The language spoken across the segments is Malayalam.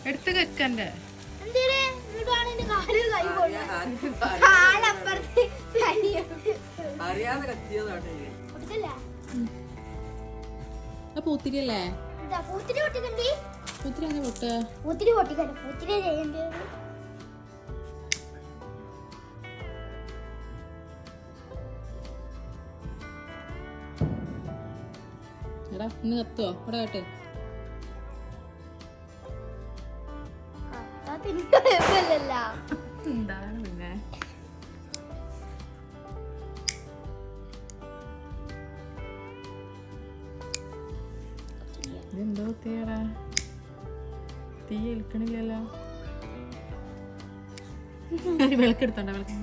എടുത്ത് വെക്കണ്ടേ? പൂത്തിരിയല്ലേ? പൂത്തിരി അങ്ങനെ പൊട്ടുക? പൂത്തിരി പൊട്ടിക്കണ്ട, പൂത്തിരി ചെയ്യേണ്ടത്. എടാ ഇന്ന് കത്തുവോ? ഇവിടെ കേട്ട് എന്താണ് പിന്നെ ഇതെന്തോ തീയടാ, തീ ഏൽക്കണില്ലല്ലോ. വിളക്കെടുത്തോണ്ട, വിളക്ക്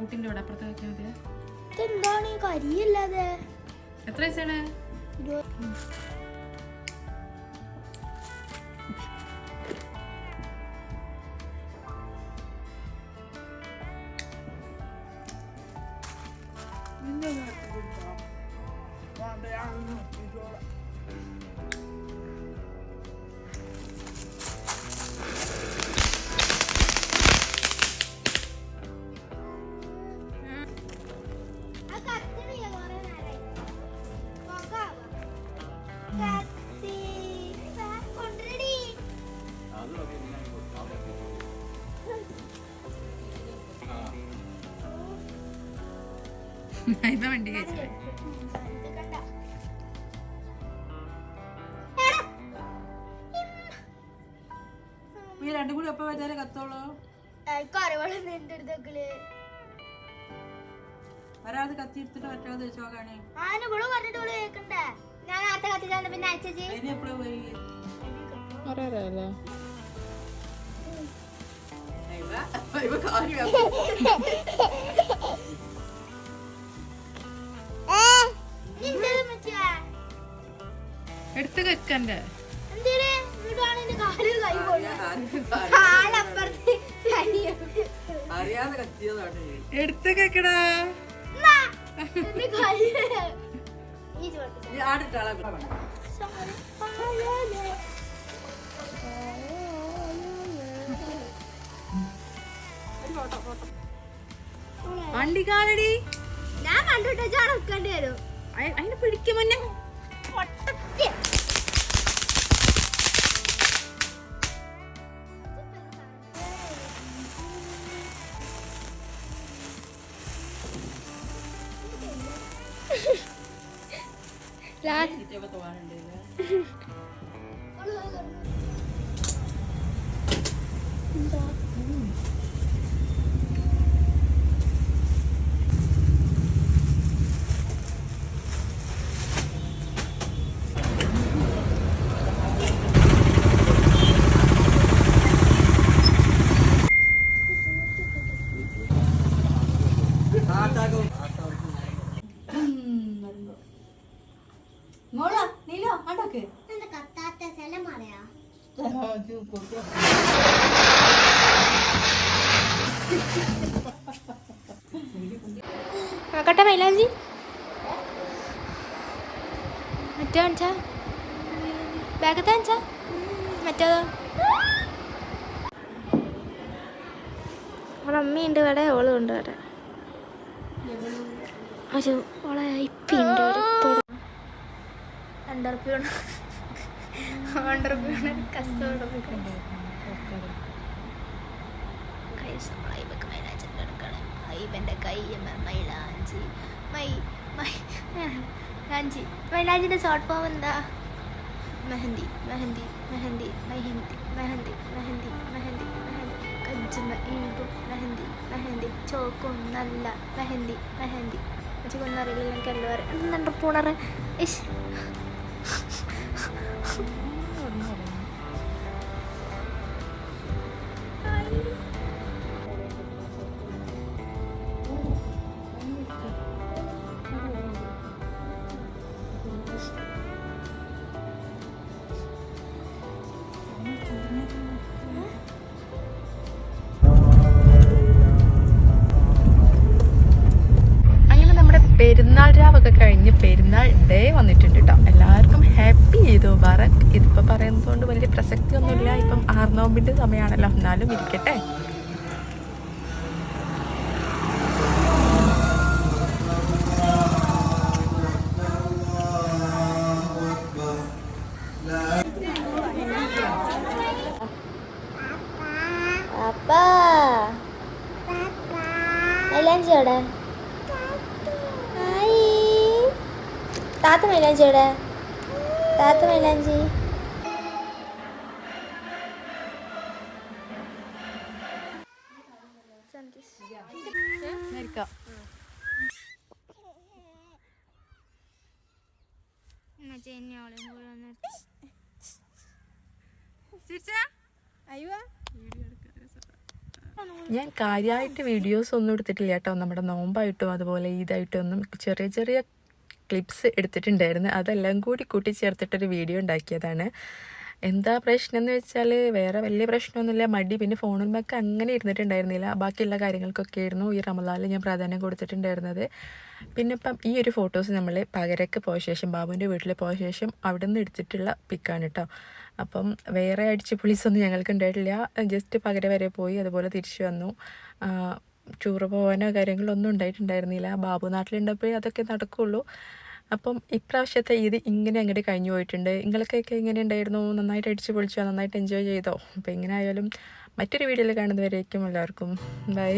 കുട്ടിന്റെ കൂടെ അപ്പുറത്ത് വെക്കാൻ മതി. എത്ര വയസ്സാണ്? വണ്ടി കഴിച്ചില്ലേ? ഈ രണ്ടും കൂടി ഒപ്പം വെച്ചാലേ കത്തോളൂ. ഒരാളത് കത്തി എടുത്തിട്ട് മറ്റൊരാൾ വെച്ച് നോക്കാണ്. എടുത്ത് വെക്കണ്ടേ? എടുത്ത് വെക്കടാ. വണ്ടി കാലടി. ഞാൻ കണ്ടുട്ടോ വെക്കേണ്ടി വരും. അതിനെ പിടിക്കും മുന്നേ കട്ട മൈലാഞ്ചി മറ്റോ കാണിച്ചാ ബാഗത്തെ കാണിച്ചാ മറ്റേതോ അവളെ അമ്മയുണ്ട് ഇവിടെ, ഓളും ഉണ്ട് ഇവിടെ. ഒരു ഓളെ ഇപ്പിണ്ട് $2 കസ്റ്റോടെ ഇവൻ്റെ കൈ മൈലാഞ്ചി മൈലാഞ്ചിൻ്റെ ഷോർട്ട് ഫോം എന്താ? മെഹന്തി മെഹന്തി മെഹന്തി മെഹന്തി മെഹന്തി മെഹന്തി മെഹന്തി മെഹന്തി കഞ്ചുമ ഈടും മെഹന്തി മെഹന്തി ചോക്കും നല്ല മെഹന്തി മെഹന്തി കൊന്നറിയില്ല എനിക്ക് എല്ലാം അറിയാം. എന്തുണ്ട് പൂണറ് ഇഷ് നോമ്പൊക്കെ കഴിഞ്ഞ് പെരുന്നാൾ ഡേ വന്നിട്ടുണ്ട് കേട്ടോ. എല്ലാവർക്കും ഹാപ്പി ഈദ് മുബാറക്. ഇതിപ്പോൾ പറയുന്നതുകൊണ്ട് വലിയ പ്രസക്തിയൊന്നുമില്ല, ഇപ്പം 6 നോമ്പിൻ്റെ സമയമാണല്ലോ, എന്നാലും ഇരിക്കട്ടെ. അപ്പാ മൈലാഞ്ചിയോടെ താത്ത മൈലാഞ്ചിയോടെ താത്ത മൈലാഞ്ചി ഞാൻ കാര്യമായിട്ട് വീഡിയോസ് ഒന്നും എടുത്തിട്ടില്ല കേട്ടോ. നമ്മുടെ നോമ്പായിട്ടും അതുപോലെ ഈദായിട്ടും ഒന്നും ചെറിയ ചെറിയ ക്ലിപ്സ് എടുത്തിട്ടുണ്ടായിരുന്നു. അതെല്ലാം കൂടി കൂട്ടിച്ചേർത്തിട്ടൊരു വീഡിയോ ഉണ്ടാക്കിയതാണ്. എന്താ പ്രശ്നം എന്ന് വെച്ചാൽ വേറെ വലിയ പ്രശ്നമൊന്നുമില്ല, മടി. പിന്നെ ഫോണിന്മേക്ക് അങ്ങനെ ഇരുന്നിട്ടുണ്ടായിരുന്നില്ല. ബാക്കിയുള്ള കാര്യങ്ങൾക്കൊക്കെ ആയിരുന്നു ഈ റമദാനിൽ ഞാൻ പ്രാധാന്യം കൊടുത്തിട്ടുണ്ടായിരുന്നത്. പിന്നെ ഇപ്പം ഈ ഒരു ഫോട്ടോസ് നമ്മൾ പകരക്ക് പോയ ശേഷം, ബാബുവിൻ്റെ വീട്ടിൽ പോയ ശേഷം അവിടെ നിന്ന് എടുത്തിട്ടുള്ള പിക്കാണ് കേട്ടോ. അപ്പം വേറെ അടിച്ച് പൊളിസൊന്നും ഞങ്ങൾക്ക് ഉണ്ടായിട്ടില്ല. ജസ്റ്റ് പകര വരെ പോയി, അതുപോലെ തിരിച്ചു വന്നു. ടൂറ് പോകാനോ കാര്യങ്ങളൊന്നും ഉണ്ടായിട്ടുണ്ടായിരുന്നില്ല. ബാബു നാട്ടിലുണ്ടപ്പോൾ അതൊക്കെ നടക്കുകയുള്ളൂ. അപ്പം ഇപ്രാവശ്യത്തെ ഇത് ഇങ്ങനെ അങ്ങോട്ട് കഴിഞ്ഞു പോയിട്ടുണ്ട്. നിങ്ങൾക്കൊക്കെ എങ്ങനെ ഉണ്ടായിരുന്നു? നന്നായിട്ട് അടിച്ച് പൊളിച്ചോ? നന്നായിട്ട് എൻജോയ് ചെയ്തോ? അപ്പോൾ എങ്ങനെ ആയാലും മറ്റൊരു വീഡിയോയിൽ കാണുന്നവരേക്കും എല്ലാവർക്കും ബൈ.